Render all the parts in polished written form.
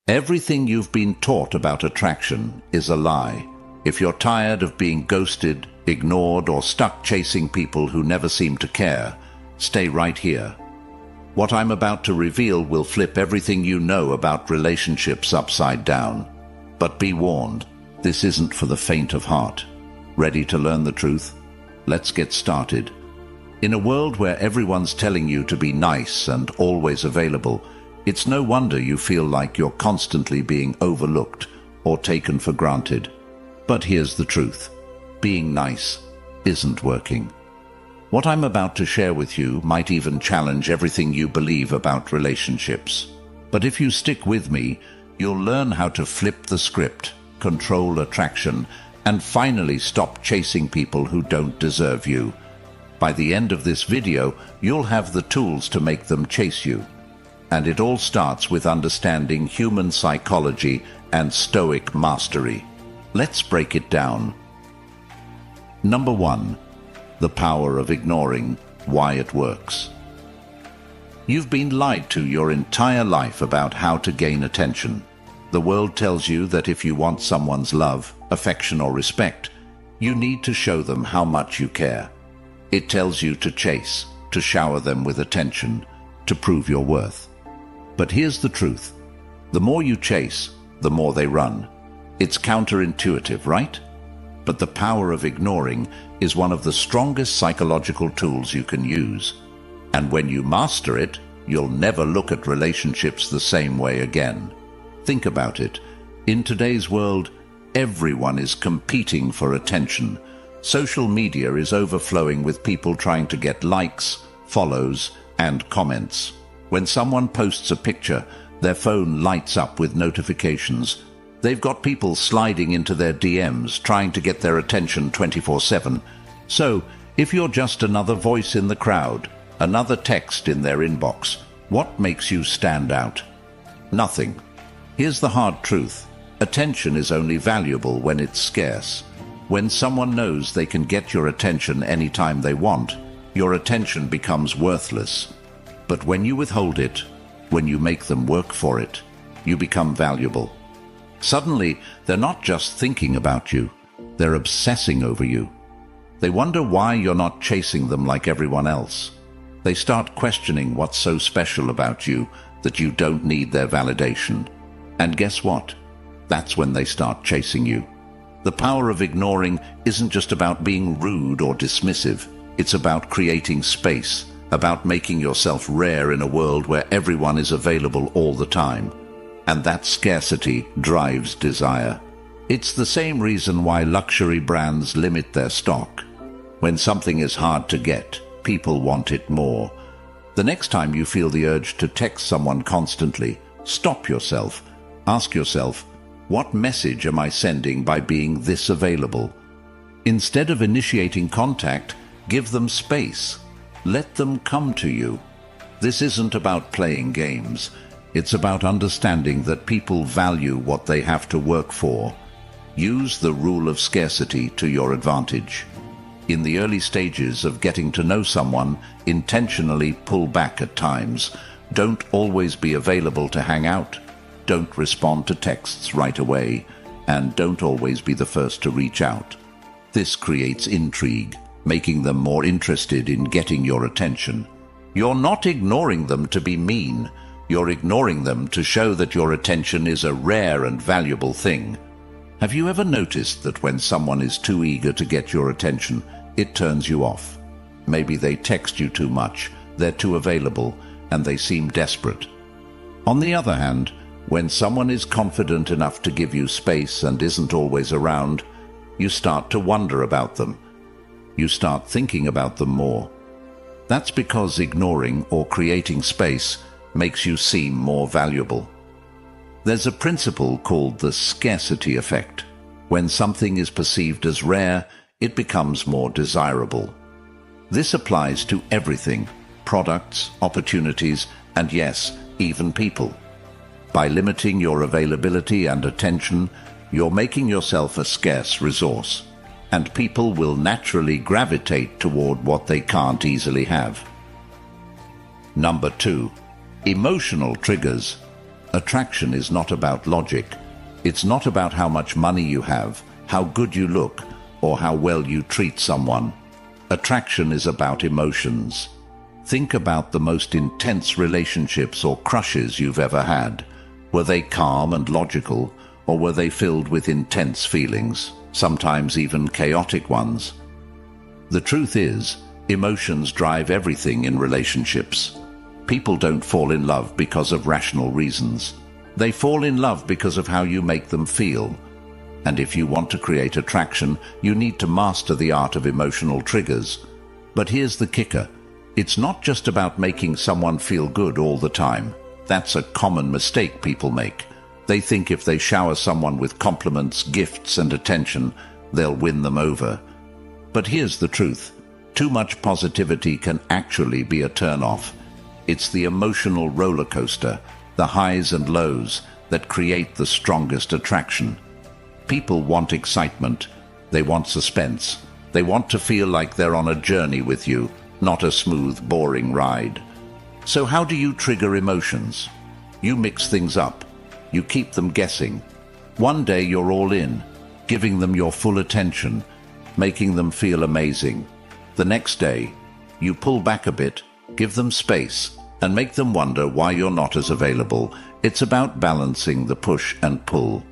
Everything you've been taught about attraction is a lie. If you're tired of being ghosted, ignored, or stuck chasing people who never seem to care, stay right here. What I'm about to reveal will flip everything you know about relationships upside down. But be warned, this isn't for the faint of heart. Ready to learn the truth? Let's get started. In a world where everyone's telling you to be nice and always available, it's no wonder you feel like you're constantly being overlooked or taken for granted. But here's the truth. Being nice isn't working. What I'm about to share with you might even challenge everything you believe about relationships. But if you stick with me, you'll learn how to flip the script, control attraction, and finally stop chasing people who don't deserve you. By the end of this video, you'll have the tools to make them chase you. And it all starts with understanding human psychology and Stoic mastery. Let's break it down. Number 1. The power of ignoring. Why it works. You've been lied to your entire life about how to gain attention. The world tells you that if you want someone's love, affection, or respect, you need to show them how much you care. It tells you to chase, to shower them with attention, to prove your worth. But here's the truth. The more you chase, the more they run. It's counterintuitive, right? But the power of ignoring is one of the strongest psychological tools you can use. And when you master it, you'll never look at relationships the same way again. Think about it. In today's world, everyone is competing for attention. Social media is overflowing with people trying to get likes, follows, and comments. When someone posts a picture, their phone lights up with notifications. They've got people sliding into their DMs trying to get their attention 24/7. So, if you're just another voice in the crowd, another text in their inbox, what makes you stand out? Nothing. Here's the hard truth. Attention is only valuable when it's scarce. When someone knows they can get your attention anytime they want, your attention becomes worthless. But when you withhold it, when you make them work for it, you become valuable. Suddenly, they're not just thinking about you, they're obsessing over you. They wonder why you're not chasing them like everyone else. They start questioning what's so special about you that you don't need their validation. And guess what? That's when they start chasing you. The power of ignoring isn't just about being rude or dismissive. It's about creating space, about making yourself rare in a world where everyone is available all the time. And that scarcity drives desire. It's the same reason why luxury brands limit their stock. When something is hard to get, people want it more. The next time you feel the urge to text someone constantly, stop yourself. Ask yourself, what message am I sending by being this available? Instead of initiating contact, give them space. Let them come to you. This isn't about playing games. It's about understanding that people value what they have to work for. Use the rule of scarcity to your advantage. In the early stages of getting to know someone, intentionally pull back at times. Don't always be available to hang out. Don't respond to texts right away. And don't always be the first to reach out. This creates intrigue, making them more interested in getting your attention. You're not ignoring them to be mean. You're ignoring them to show that your attention is a rare and valuable thing. Have you ever noticed that when someone is too eager to get your attention, it turns you off? Maybe they text you too much, they're too available, and they seem desperate. On the other hand, when someone is confident enough to give you space and isn't always around, you start to wonder about them. You start thinking about them more. That's because ignoring or creating space makes you seem more valuable. There's a principle called the scarcity effect. When something is perceived as rare, it becomes more desirable. This applies to everything: products, opportunities, and yes, even people. By limiting your availability and attention, you're making yourself a scarce resource, and people will naturally gravitate toward what they can't easily have. Number 2. Emotional triggers. Attraction is not about logic. It's not about how much money you have, how good you look, or how well you treat someone. Attraction is about emotions. Think about the most intense relationships or crushes you've ever had. Were they calm and logical, or were they filled with intense feelings, sometimes even chaotic ones? The truth is, emotions drive everything in relationships. People don't fall in love because of rational reasons. They fall in love because of how you make them feel. And if you want to create attraction, you need to master the art of emotional triggers. But here's the kicker. It's not just about making someone feel good all the time. That's a common mistake people make. They think if they shower someone with compliments, gifts, and attention, they'll win them over. But here's the truth. Too much positivity can actually be a turn-off. It's the emotional roller coaster, the highs and lows, that create the strongest attraction. People want excitement. They want suspense. They want to feel like they're on a journey with you, not a smooth, boring ride. So how do you trigger emotions? You mix things up. You keep them guessing. One day you're all in, giving them your full attention, making them feel amazing. The next day, you pull back a bit, give them space, and make them wonder why you're not as available. It's about balancing the push and pull.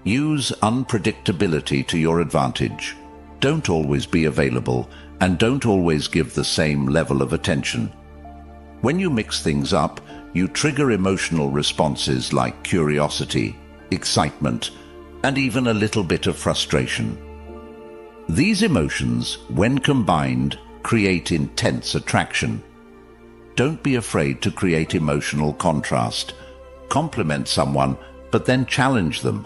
Use unpredictability to your advantage. Don't always be available, and don't always give the same level of attention. When you mix things up, you trigger emotional responses like curiosity, excitement, and even a little bit of frustration. These emotions, when combined, create intense attraction. Don't be afraid to create emotional contrast. Compliment someone, but then challenge them.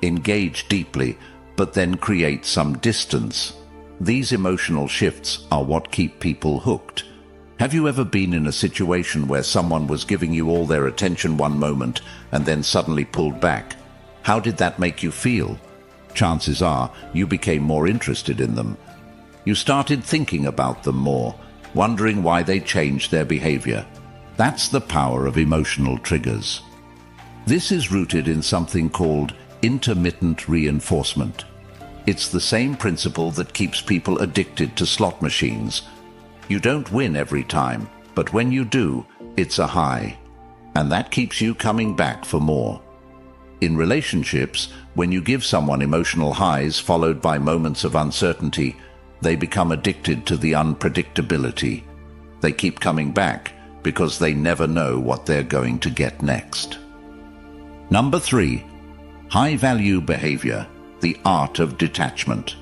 Engage deeply, but then create some distance. These emotional shifts are what keep people hooked. Have you ever been in a situation where someone was giving you all their attention one moment and then suddenly pulled back? How did that make you feel? Chances are you became more interested in them. You started thinking about them more, wondering why they changed their behavior. That's the power of emotional triggers. This is rooted in something called intermittent reinforcement. It's the same principle that keeps people addicted to slot machines. You don't win every time, but when you do, it's a high. And that keeps you coming back for more. In relationships, when you give someone emotional highs followed by moments of uncertainty, they become addicted to the unpredictability. They keep coming back because they never know what they're going to get next. Number 3. High-value behavior, the art of detachment.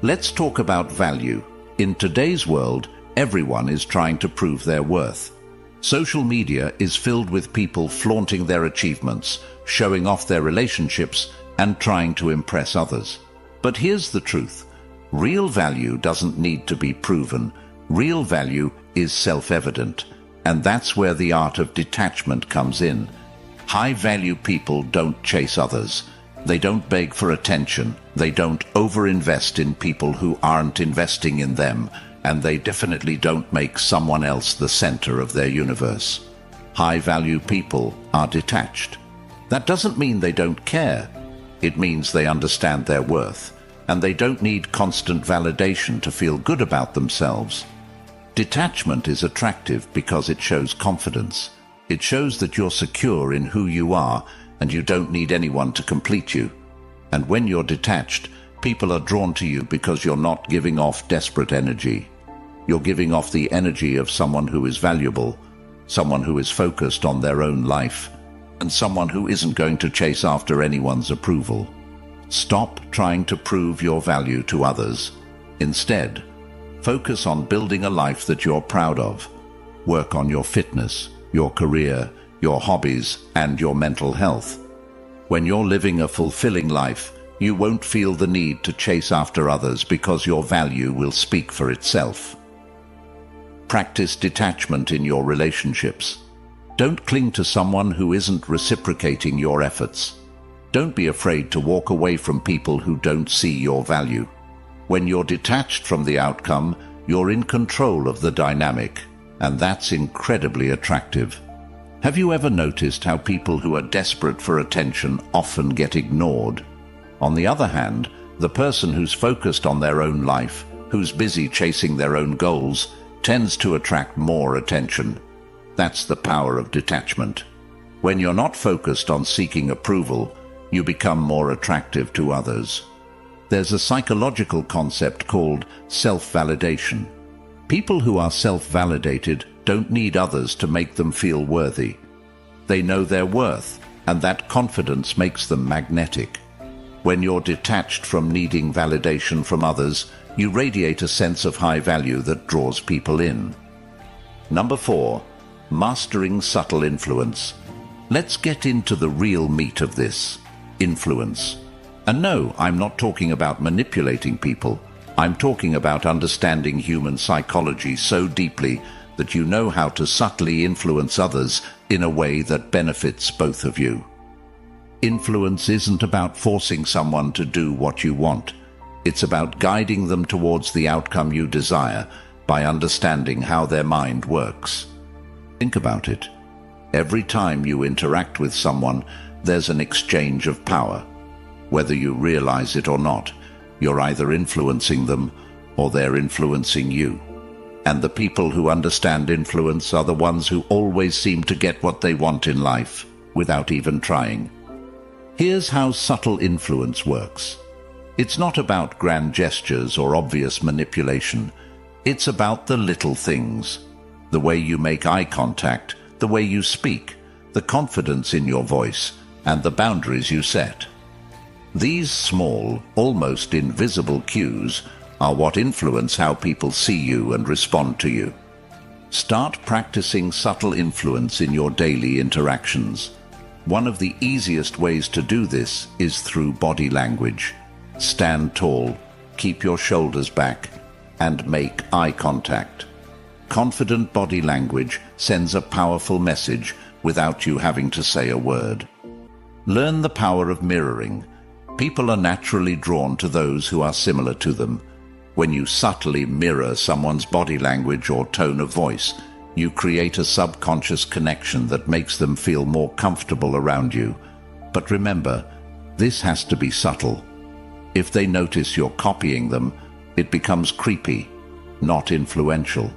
Let's talk about value. In today's world, everyone is trying to prove their worth. Social media is filled with people flaunting their achievements, showing off their relationships, and trying to impress others. But here's the truth. Real value doesn't need to be proven. Real value is self-evident, and that's where the art of detachment comes in. High-value people don't chase others. They don't beg for attention. They don't overinvest in people who aren't investing in them, and they definitely don't make someone else the center of their universe. High-value people are detached. That doesn't mean they don't care. It means they understand their worth, and they don't need constant validation to feel good about themselves. Detachment is attractive because it shows confidence. It shows that you're secure in who you are, and you don't need anyone to complete you. And when you're detached, people are drawn to you because you're not giving off desperate energy. You're giving off the energy of someone who is valuable, someone who is focused on their own life, and someone who isn't going to chase after anyone's approval. Stop trying to prove your value to others. Instead, focus on building a life that you're proud of. Work on your fitness, your career, your hobbies, and your mental health. When you're living a fulfilling life, you won't feel the need to chase after others because your value will speak for itself. Practice detachment in your relationships. Don't cling to someone who isn't reciprocating your efforts. Don't be afraid to walk away from people who don't see your value. When you're detached from the outcome, you're in control of the dynamic, and that's incredibly attractive. Have you ever noticed how people who are desperate for attention often get ignored? On the other hand, the person who's focused on their own life, who's busy chasing their own goals, tends to attract more attention. That's the power of detachment. When you're not focused on seeking approval, you become more attractive to others. There's a psychological concept called self-validation. People who are self-validated don't need others to make them feel worthy. They know their worth, and that confidence makes them magnetic. When you're detached from needing validation from others, you radiate a sense of high value that draws people in. Number 4, mastering subtle influence. Let's get into the real meat of this, influence. And no, I'm not talking about manipulating people. I'm talking about understanding human psychology so deeply that you know how to subtly influence others in a way that benefits both of you. Influence isn't about forcing someone to do what you want. It's about guiding them towards the outcome you desire by understanding how their mind works. Think about it. Every time you interact with someone, there's an exchange of power. Whether you realize it or not, you're either influencing them or they're influencing you. And the people who understand influence are the ones who always seem to get what they want in life, without even trying. Here's how subtle influence works. It's not about grand gestures or obvious manipulation. It's about the little things. The way you make eye contact, the way you speak, the confidence in your voice, and the boundaries you set. These small, almost invisible cues are what influence how people see you and respond to you. Start practicing subtle influence in your daily interactions. One of the easiest ways to do this is through body language. Stand tall, keep your shoulders back, and make eye contact. Confident body language sends a powerful message without you having to say a word. Learn the power of mirroring. People are naturally drawn to those who are similar to them. When you subtly mirror someone's body language or tone of voice, you create a subconscious connection that makes them feel more comfortable around you. But remember, this has to be subtle. If they notice you're copying them, it becomes creepy, not influential.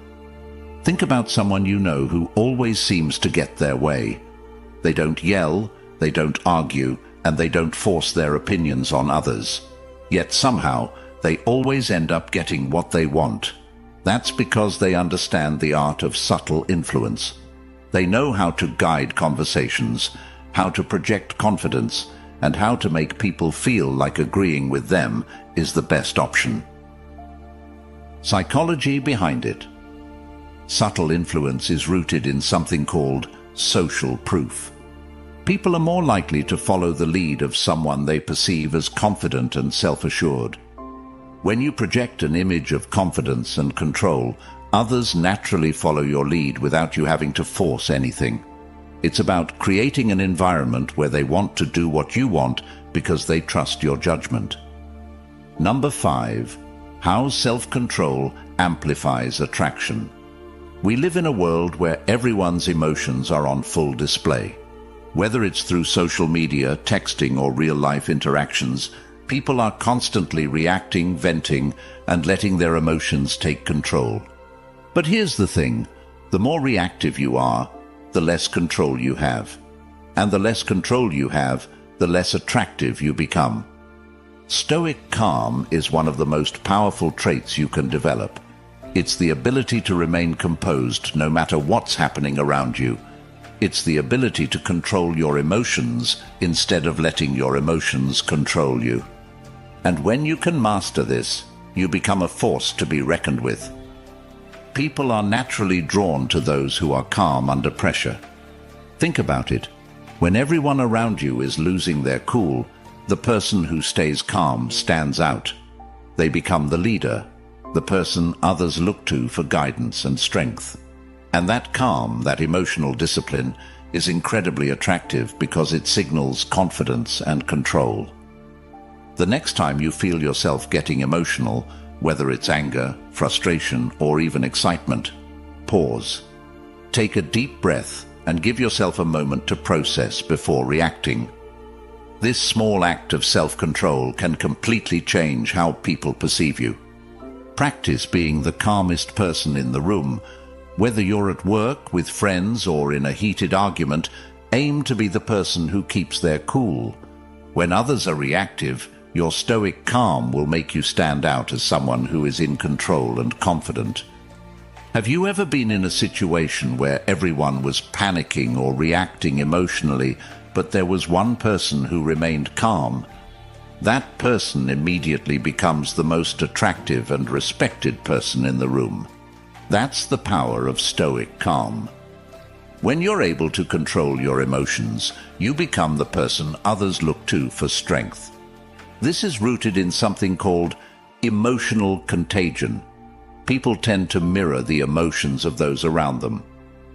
Think about someone you know who always seems to get their way. They don't yell, they don't argue, and they don't force their opinions on others. Yet somehow, they always end up getting what they want. That's because they understand the art of subtle influence. They know how to guide conversations, how to project confidence, and how to make people feel like agreeing with them is the best option. Psychology behind it. Subtle influence is rooted in something called social proof. People are more likely to follow the lead of someone they perceive as confident and self-assured. When you project an image of confidence and control, others naturally follow your lead without you having to force anything. It's about creating an environment where they want to do what you want because they trust your judgment. Number 5, how self-control amplifies attraction. We live in a world where everyone's emotions are on full display. Whether it's through social media, texting, or real-life interactions, people are constantly reacting, venting, and letting their emotions take control. But here's the thing, the more reactive you are, the less control you have. And the less control you have, the less attractive you become. Stoic calm is one of the most powerful traits you can develop. It's the ability to remain composed no matter what's happening around you. It's the ability to control your emotions instead of letting your emotions control you. And when you can master this, you become a force to be reckoned with. People are naturally drawn to those who are calm under pressure. Think about it. When everyone around you is losing their cool, the person who stays calm stands out. They become the leader, the person others look to for guidance and strength. And that calm, that emotional discipline, is incredibly attractive because it signals confidence and control. The next time you feel yourself getting emotional, whether it's anger, frustration, or even excitement, pause. Take a deep breath and give yourself a moment to process before reacting. This small act of self-control can completely change how people perceive you. Practice being the calmest person in the room. Whether you're at work, with friends, or in a heated argument, aim to be the person who keeps their cool. When others are reactive, your stoic calm will make you stand out as someone who is in control and confident. Have you ever been in a situation where everyone was panicking or reacting emotionally, but there was one person who remained calm? That person immediately becomes the most attractive and respected person in the room. That's the power of stoic calm. When you're able to control your emotions, you become the person others look to for strength. This is rooted in something called emotional contagion. People tend to mirror the emotions of those around them.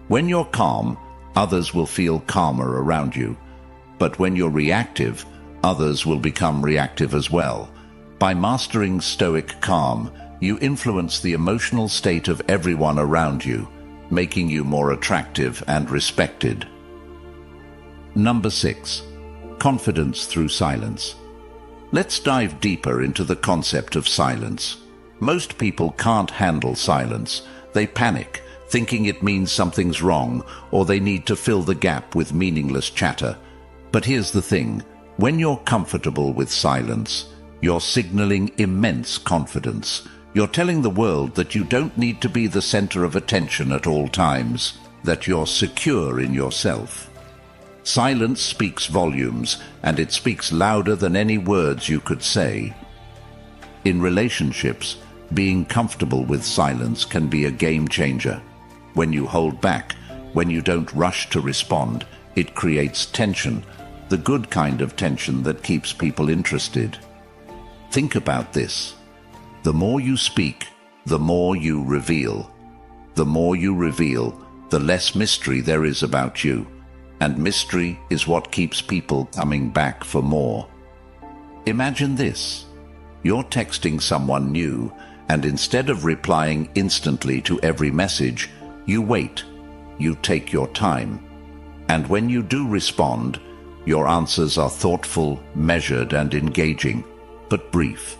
When you're calm, others will feel calmer around you. But when you're reactive, others will become reactive as well. By mastering stoic calm, you influence the emotional state of everyone around you, making you more attractive and respected. Number 6. Confidence through silence. Let's dive deeper into the concept of silence. Most people can't handle silence. They panic, thinking it means something's wrong, or they need to fill the gap with meaningless chatter. But here's the thing. When you're comfortable with silence, you're signaling immense confidence. You're telling the world that you don't need to be the center of attention at all times, that you're secure in yourself. Silence speaks volumes, and it speaks louder than any words you could say. In relationships, being comfortable with silence can be a game changer. When you hold back, when you don't rush to respond, it creates tension, the good kind of tension that keeps people interested. Think about this. The more you speak, the more you reveal. The more you reveal, the less mystery there is about you. And mystery is what keeps people coming back for more. Imagine this. You're texting someone new, and instead of replying instantly to every message, you wait. You take your time. And when you do respond, your answers are thoughtful, measured, and engaging, but brief.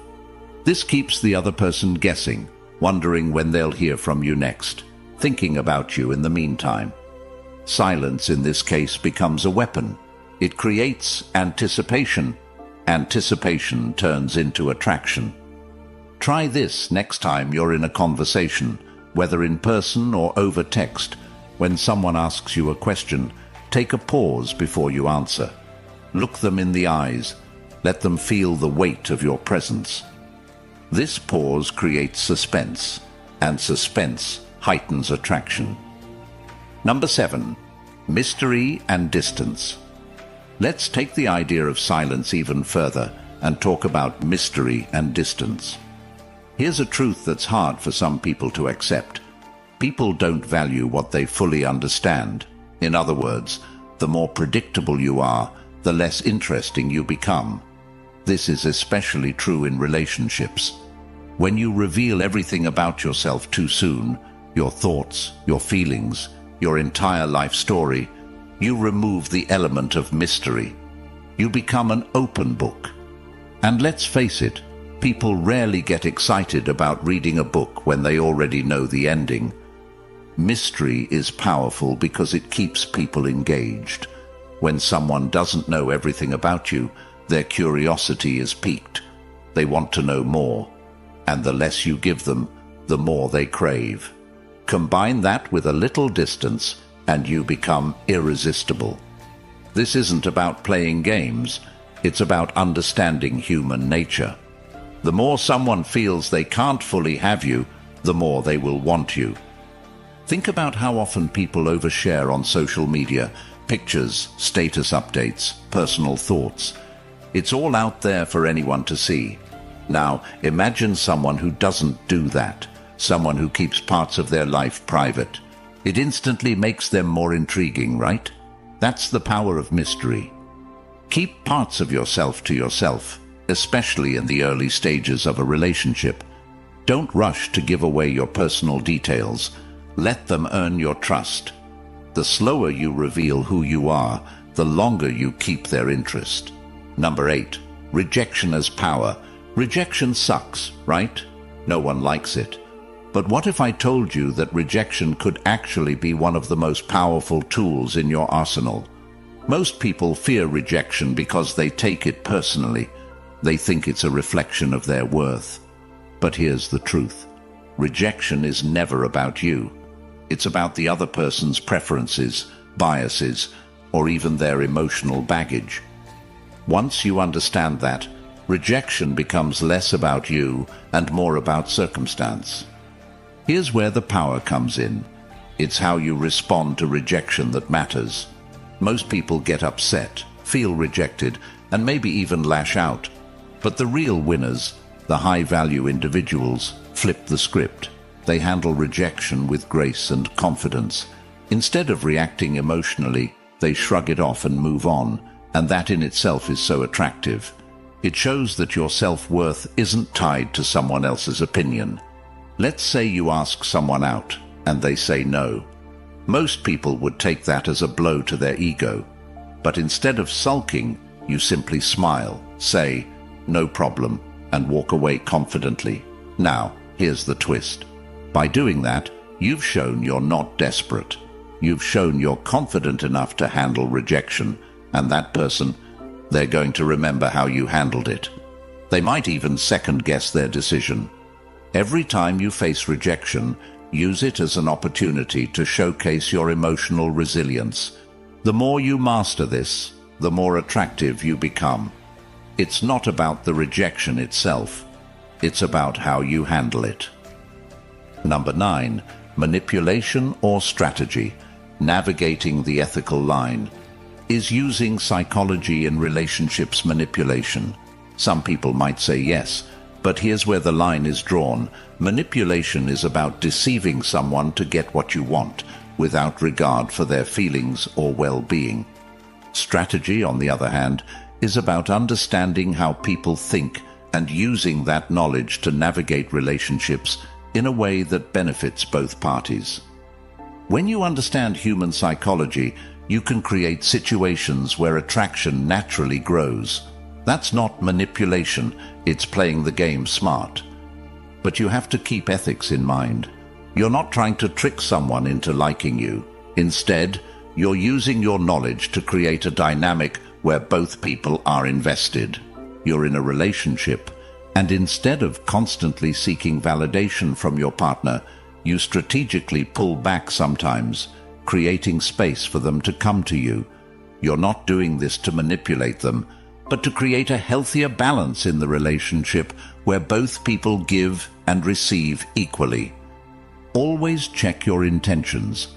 This keeps the other person guessing, wondering when they'll hear from you next, thinking about you in the meantime. Silence in this case becomes a weapon. It creates anticipation. Anticipation turns into attraction. Try this next time you're in a conversation, whether in person or over text. When someone asks you a question, take a pause before you answer. Look them in the eyes. Let them feel the weight of your presence. This pause creates suspense, and suspense heightens attraction. Number 7. Mystery and distance. Let's take the idea of silence even further and talk about mystery and distance. Here's a truth that's hard for some people to accept. People don't value what they fully understand. In other words, the more predictable you are, the less interesting you become. This is especially true in relationships. When you reveal everything about yourself too soon, your thoughts, your feelings, your entire life story, you remove the element of mystery. You become an open book. And let's face it, people rarely get excited about reading a book when they already know the ending. Mystery is powerful because it keeps people engaged. When someone doesn't know everything about you, their curiosity is piqued. They want to know more. And the less you give them, the more they crave. Combine that with a little distance, and you become irresistible. This isn't about playing games, it's about understanding human nature. The more someone feels they can't fully have you, the more they will want you. Think about how often people overshare on social media, pictures, status updates, personal thoughts. It's all out there for anyone to see. Now, imagine someone who doesn't do that. Someone who keeps parts of their life private. It instantly makes them more intriguing, right? That's the power of mystery. Keep parts of yourself to yourself, especially in the early stages of a relationship. Don't rush to give away your personal details. Let them earn your trust. The slower you reveal who you are, the longer you keep their interest. Number 8. Rejection as power. Rejection sucks, right? No one likes it. But what if I told you that rejection could actually be one of the most powerful tools in your arsenal? Most people fear rejection because they take it personally. They think it's a reflection of their worth. But here's the truth. Rejection is never about you. It's about the other person's preferences, biases, or even their emotional baggage. Once you understand that, rejection becomes less about you and more about circumstance. Here's where the power comes in. It's how you respond to rejection that matters. Most people get upset, feel rejected, and maybe even lash out. But the real winners, the high-value individuals, flip the script. They handle rejection with grace and confidence. Instead of reacting emotionally, they shrug it off and move on, and that in itself is so attractive. It shows that your self-worth isn't tied to someone else's opinion. Let's say you ask someone out, and they say no. Most people would take that as a blow to their ego. But instead of sulking, you simply smile, say, "No problem," and walk away confidently. Now, here's the twist. By doing that, you've shown you're not desperate. You've shown you're confident enough to handle rejection, and that person, they're going to remember how you handled it. They might even second-guess their decision. Every time you face rejection, use it as an opportunity to showcase your emotional resilience. The more you master this, the more attractive you become. It's not about the rejection itself. It's about how you handle it. Number 9. Manipulation or strategy. Navigating the ethical line. Is using psychology in relationships manipulation? Some people might say yes, but here's where the line is drawn. Manipulation is about deceiving someone to get what you want, without regard for their feelings or well-being. Strategy, on the other hand, is about understanding how people think and using that knowledge to navigate relationships in a way that benefits both parties. When you understand human psychology, you can create situations where attraction naturally grows. That's not manipulation, it's playing the game smart. But you have to keep ethics in mind. You're not trying to trick someone into liking you. Instead, you're using your knowledge to create a dynamic where both people are invested. You're in a relationship, and instead of constantly seeking validation from your partner, you strategically pull back sometimes, creating space for them to come to you. You're not doing this to manipulate them, but to create a healthier balance in the relationship where both people give and receive equally. Always check your intentions.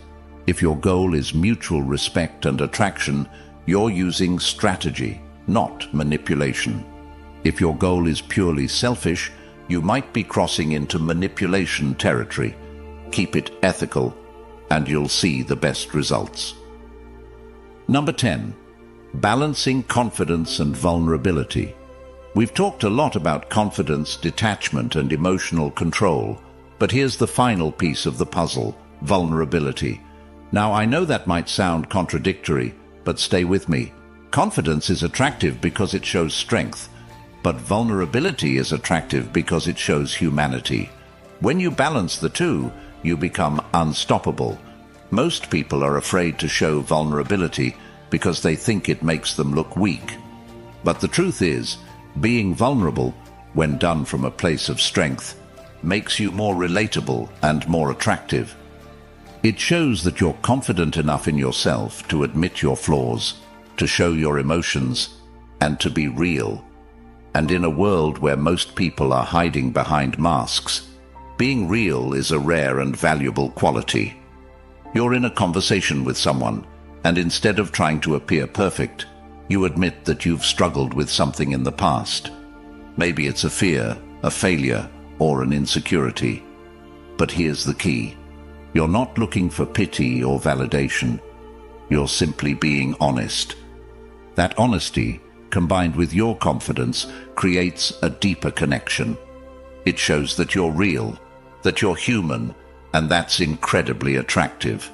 If your goal is mutual respect and attraction, you're using strategy, not manipulation. If your goal is purely selfish, you might be crossing into manipulation territory. Keep it ethical, and you'll see the best results. Number 10. Balancing confidence and vulnerability. We've talked a lot about confidence, detachment, and emotional control, but here's the final piece of the puzzle, vulnerability. Now, I know that might sound contradictory, but stay with me. Confidence is attractive because it shows strength, but vulnerability is attractive because it shows humanity. When you balance the two, you become unstoppable. Most people are afraid to show vulnerability because they think it makes them look weak. But the truth is, being vulnerable, when done from a place of strength, makes you more relatable and more attractive. It shows that you're confident enough in yourself to admit your flaws, to show your emotions, and to be real. And in a world where most people are hiding behind masks, being real is a rare and valuable quality. You're in a conversation with someone, and instead of trying to appear perfect, you admit that you've struggled with something in the past. Maybe it's a fear, a failure, or an insecurity. But here's the key. You're not looking for pity or validation. You're simply being honest. That honesty, combined with your confidence, creates a deeper connection. It shows that you're real, that you're human, and that's incredibly attractive.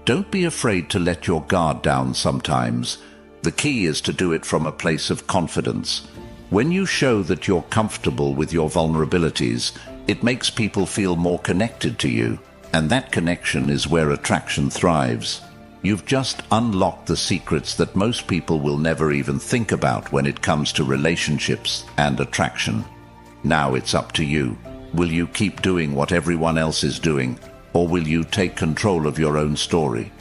Don't be afraid to let your guard down sometimes. The key is to do it from a place of confidence. When you show that you're comfortable with your vulnerabilities, it makes people feel more connected to you, and that connection is where attraction thrives. You've just unlocked the secrets that most people will never even think about when it comes to relationships and attraction. Now it's up to you. Will you keep doing what everyone else is doing, or will you take control of your own story?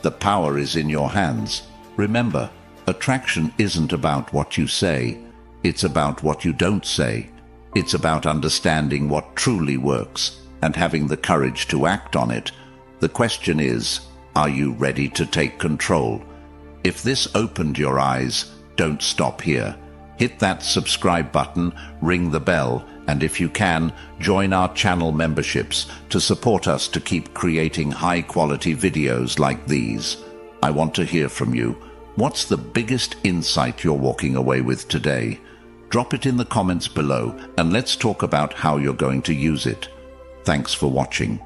The power is in your hands. Remember, attraction isn't about what you say. It's about what you don't say. It's about understanding what truly works and having the courage to act on it. The question is, are you ready to take control? If this opened your eyes, don't stop here. Hit that subscribe button, ring the bell, and if you can, join our channel memberships to support us to keep creating high-quality videos like these. I want to hear from you. What's the biggest insight you're walking away with today? Drop it in the comments below, and let's talk about how you're going to use it. Thanks for watching.